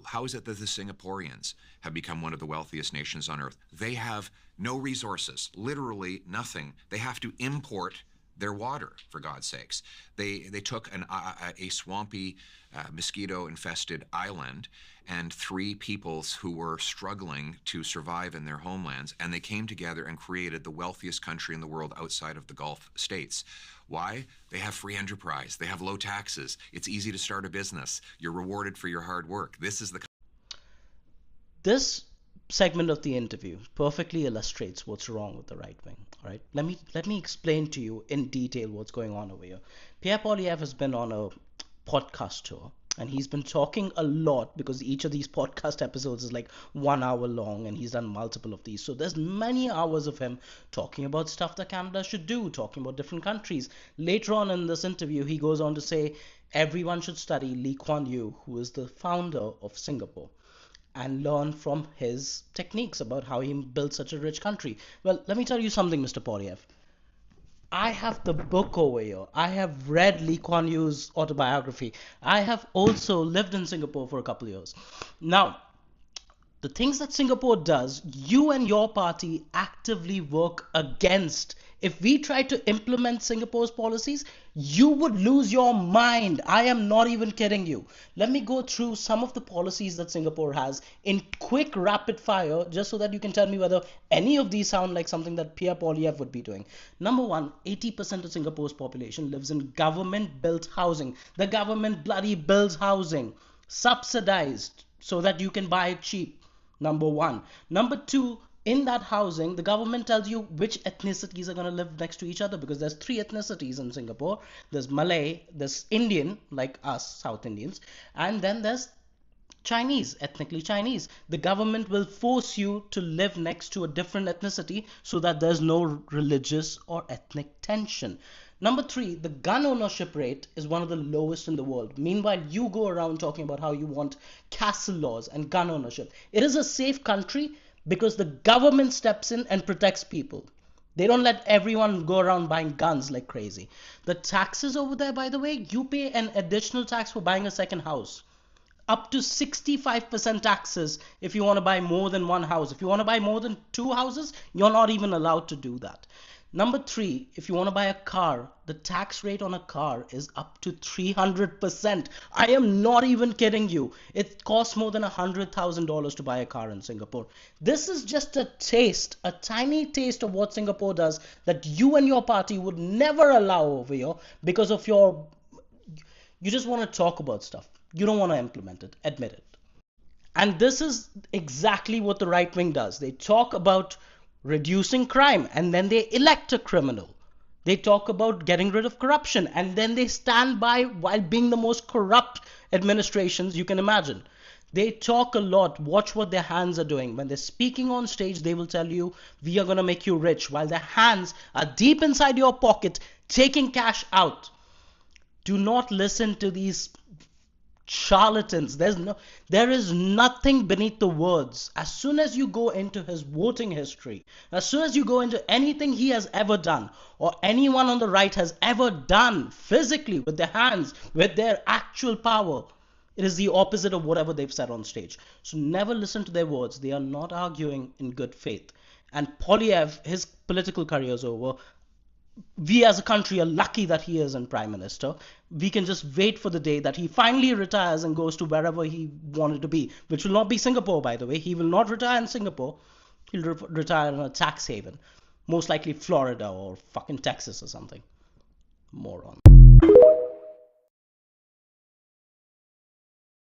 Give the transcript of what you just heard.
how is it that the Singaporeans have become one of the wealthiest nations on earth? They have no resources, literally nothing. They have to import their water, for God's sakes. They took a swampy, mosquito-infested island and three peoples who were struggling to survive in their homelands, and they came together and created the wealthiest country in the world outside of the Gulf states. Why? They have free enterprise. They have low taxes. It's easy to start a business. You're rewarded for your hard work. This segment of the interview perfectly illustrates what's wrong with the right wing. All right, let me explain to you in detail what's going on over here. Pierre Poilievre has been on a podcast tour, and he's been talking a lot because each of these podcast episodes is like 1 hour long, and he's done multiple of these. So there's many hours of him talking about stuff that Canada should do, talking about different countries. Later on in this interview, he goes on to say everyone should study Lee Kuan Yew, who is the founder of Singapore, and learn from his techniques about how he built such a rich country. Well, let me tell you something, Mr. Poilievre. I have the book over here. I have read Lee Kuan Yew's autobiography. I have also lived in Singapore for a couple of years. Now, the things that Singapore does, you and your party actively work against. If we try to implement Singapore's policies, you would lose your mind. I am not even kidding you. Let me go through some of the policies that Singapore has in quick rapid fire, just so that you can tell me whether any of these sound like something that Pierre Poilievre would be doing. Number one, 80% of Singapore's population lives in government-built housing. The government bloody builds housing, subsidized, so that you can buy it cheap. Number one. Number two, in that housing, the government tells you which ethnicities are going to live next to each other, because there's three ethnicities in Singapore. There's Malay, there's Indian, like us, South Indians, and then there's Chinese, ethnically Chinese. The government will force you to live next to a different ethnicity so that there's no religious or ethnic tension. Number three, the gun ownership rate is one of the lowest in the world. Meanwhile, you go around talking about how you want castle laws and gun ownership. It is a safe country because the government steps in and protects people. They don't let everyone go around buying guns like crazy. The taxes over there, by the way, you pay an additional tax for buying a second house. Up to 65% taxes if you want to buy more than one house. If you want to buy more than two houses, you're not even allowed to do that. Number three, if you want to buy a car, the tax rate on a car is up to 300%. I am not even kidding you. It costs more than $100,000 to buy a car in Singapore. This is just a taste, a tiny taste of what Singapore does that you and your party would never allow over here because of you just want to talk about stuff. You don't want to implement it. Admit it. And this is exactly what the right wing does. They talk about reducing crime, and then they elect a criminal. They talk about getting rid of corruption, and then they stand by while being the most corrupt administrations you can imagine. They talk a lot. Watch what their hands are doing. When they're speaking on stage, they will tell you, we are going to make you rich, while their hands are deep inside your pocket, taking cash out. Do not listen to these charlatans. There is nothing beneath the words. As soon as you go into his voting history, as soon as you go into anything he has ever done, or anyone on the right has ever done physically with their hands, with their actual power, it is the opposite of whatever they've said on stage. So never listen to their words. They are not arguing in good faith. And Poilievre, his political career is over. We as a country are lucky that he is in prime minister. We can just wait for the day that he finally retires and goes to wherever he wanted to be, which will not be Singapore, by the way. He will not retire in Singapore. He'll retire in a tax haven, most likely Florida or fucking Texas or something. Moron.